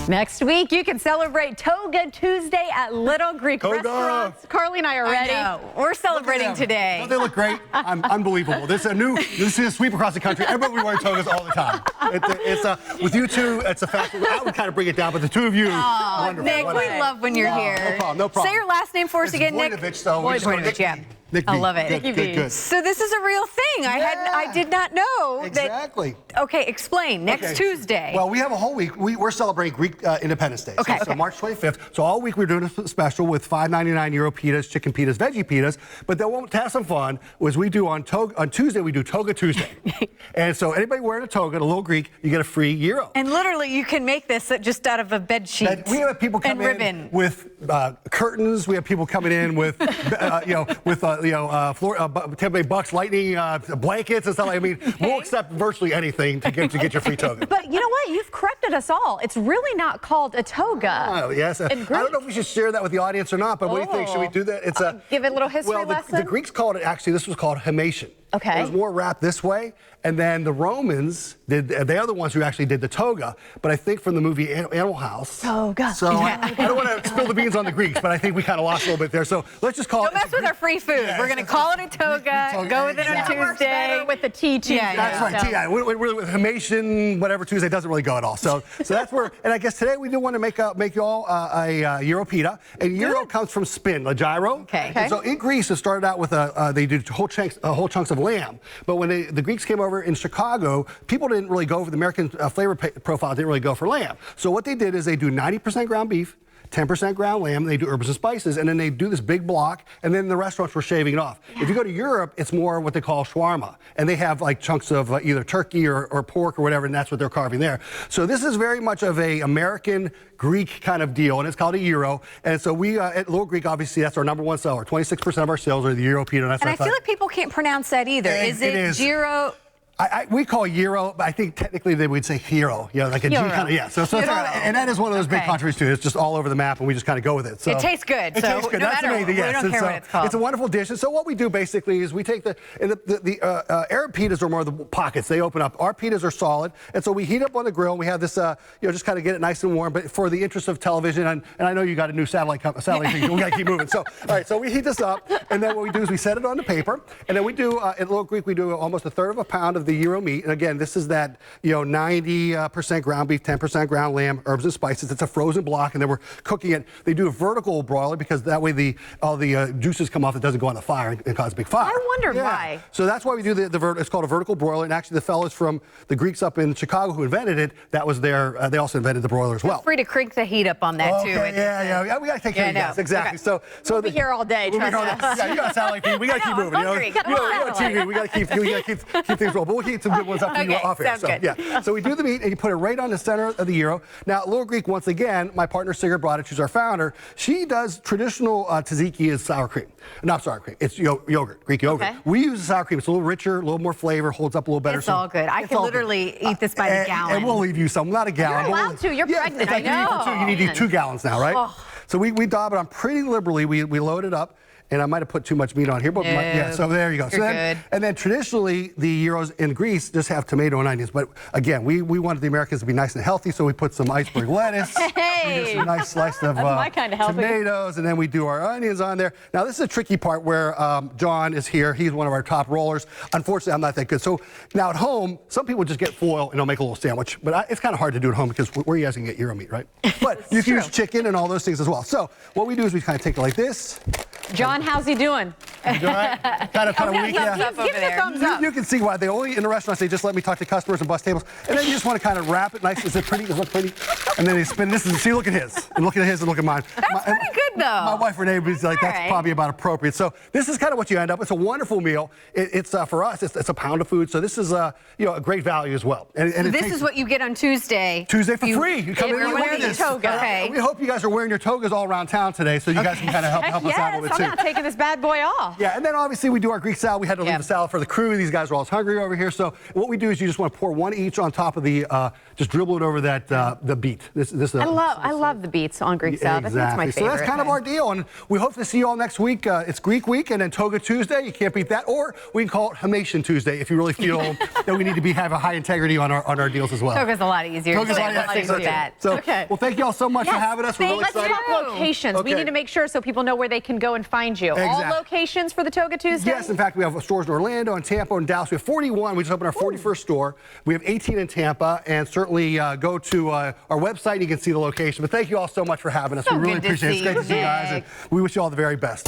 Next week, you can celebrate Toga Tuesday at Little Greek Toga. Restaurants. Carly and I are ready. We're celebrating today. Don't they look great? Unbelievable. This is a sweep across the country. Everybody wears togas all the time. With you two, it's a fact. I would kind of bring it down, but the two of you, wonderful. Nick, we love when you're here. No problem. Say your last name for us again, Nick. Voinovich, yeah. Nick I love it. Good. So this is a real thing. I did not know exactly. that. Okay, explain. Next Tuesday. Well, we have a whole week. We're celebrating Greek Independence Day. Okay. So March 25th. So all week we're doing a special with $5.99 Euro pitas, chicken pitas, veggie pitas. But then we'll have some fun. Was we do on Tuesday we do Toga Tuesday. And so anybody wearing a toga, a little Greek, you get a free Euro. And literally, you can make this just out of a bed sheet. We have people come in with curtains. We have people coming in with Tampa Bay Bucks lightning blankets and stuff. I mean, we'll accept virtually anything to get your free toga. But you know what? You've corrected us all. It's really not called a toga. Oh, yes. I don't know if we should share that with the audience or not, but what do you think? Should we do that? It's give it a little history lesson? The Greeks called it, actually, this was called himation. Okay. It was more wrapped this way, and then the Romans they are the ones who actually did the toga, but I think from the movie Animal House. Toga. So I don't want to spill the beans on the Greeks, but I think we kind of lost a little bit there. So let's just call Don't mess with our free food. Yeah, We're going to call it a toga, go with it on Tuesday. With the T Tuesday. That's right. Yeah, with himation, whatever Tuesday doesn't really go at all. So that's where, and I guess today we do want to make you all a Euro pita. And Euro comes from spin, a gyro. Okay. And so in Greece, it started out with they did whole chunks of lamb. But when the Greeks came over in Chicago, people didn't really go for the American flavor profile. Didn't really go for lamb. So what they did is they do 90% ground beef, 10% ground lamb, and they do herbs and spices, and then they do this big block, and then the restaurants were shaving it off. Yeah. If you go to Europe, it's more what they call shawarma, and they have like chunks of either turkey or pork or whatever, and that's what they're carving there. So this is very much of a American Greek kind of deal, and it's called a Euro. And so we at Little Greek, obviously, that's our #1 seller. 26% of our sales are the Euro pita. And I feel like people can't pronounce that either. Is it Gyro? We call Euro, but I think technically they would say hero. Like a G kind of, yeah. So and that is one of those big countries too. It's just all over the map, and we just kind of go with it. So it tastes good. It tastes good. That's amazing. Yes. We don't care what it's called. It's a wonderful dish. And so what we do basically is we take the Arab pitas are more the pockets. They open up. Our pitas are solid, and so we heat up on the grill. And we have this, just kind of get it nice and warm. But for the interest of television, and I know you got a new satellite thing, we got to keep moving. So all right, so we heat this up, and then what we do is we set it on the paper, and then we do at Little Greek we do almost 1/3 of a pound of the Euro meat. And again, this is that 90% ground beef, 10% ground lamb, herbs and spices. It's a frozen block, and then we're cooking it. They do a vertical broiler because that way all the juices come off. It doesn't go on the fire and cause a big fire. I wondered why. So that's why we do it's called a vertical broiler. And actually, the fellows from the Greeks up in Chicago who invented it, that was they also invented the broiler as well. Feel free to crank the heat up on that too. Yeah. We got to take care of you guys. Exactly. Okay. So we'll be here all day. Trust us. Yeah, you got a satellite feed. We got to keep moving. Hungry. You got TV. We got to keep things rolling. But we'll keep some good ones up for you off here. Sounds good. So we do the meat, and you put it right on the center of the Euro. Now, Little Greek, once again, my partner Sigrid brought it. She's our founder. She does traditional tzatziki is sour cream. Not sour cream. It's yogurt, Greek yogurt. Okay. We use the sour cream. It's a little richer, a little more flavor, holds up a little better. It's all good. I can literally eat this by the gallon. And we'll leave you some. Not a gallon. You're allowed to. You're pregnant. I know. You need 2 gallons now, right? Oh. So we daub it on pretty liberally. We load it up. And I might have put too much meat on here, but so there you go. And then traditionally, the Euros in Greece just have tomato and onions. But again, we wanted the Americans to be nice and healthy, so we put some iceberg lettuce. Hey! We do some nice slice of my kind of healthy. tomatoes, and then we do our onions on there. Now, this is a tricky part where John is here. He's one of our top rollers. Unfortunately, I'm not that good. So now at home, some people just get foil and they'll make a little sandwich. But it's kind of hard to do at home because where you guys can get Euro meat, right? But you can use chicken and all those things as well. So what we do is we kind of take it like this. John, how's he doing? You doing all right? Kind of weak. Give the thumbs up. You can see why they only in the restaurants they just let me talk to customers and bus tables, and then you just want to kind of wrap it nice. Is it pretty? Does it look pretty? And then they spin this and see. Look at his, and look at his, and look at mine. That's pretty good though. My wife Renee was like, that's probably about appropriate. So this is kind of what you end up. It's a wonderful meal. It's for us. It's a pound of food. So this is a great value as well. And this is what you get on Tuesday. Tuesday for free. You come in and wear this. Toga. Okay. We hope you guys are wearing your togas all around town today, so you guys can kind of help us out a little bit too. I'm not taking this bad boy off. Yeah, and then obviously we do our Greek salad. We had to leave Yep. the salad for the crew. These guys are all hungry over here. So what we do is you just want to pour one each on top of the, just dribble it over that the beet. I love the beets on Greek salad. Exactly. That's my favorite. So that's kind of our deal, and we hope to see you all next week. It's Greek week, and then Toga Tuesday. You can't beat that. Or we can call it Haitian Tuesday if you really feel that we need to have a high integrity on our deals as well. Toga's a lot easier. Toga's a today. lot Let's easier. do that. So, Okay. well, thank you all so much for having us. We're really Let's excited. talk locations. We Okay. need to make sure so people know where they can go and find you. Exactly. All locations for the Toga Tuesday? Yes, in fact, we have stores in Orlando and Tampa and Dallas. We have 41. We just opened our 41st store. We have 18 in Tampa, and certainly go to our website and you can see the location. But thank you all so much for having us. So we really good to appreciate it. It's see great you, to see you guys, and Nick. we wish you all the very best.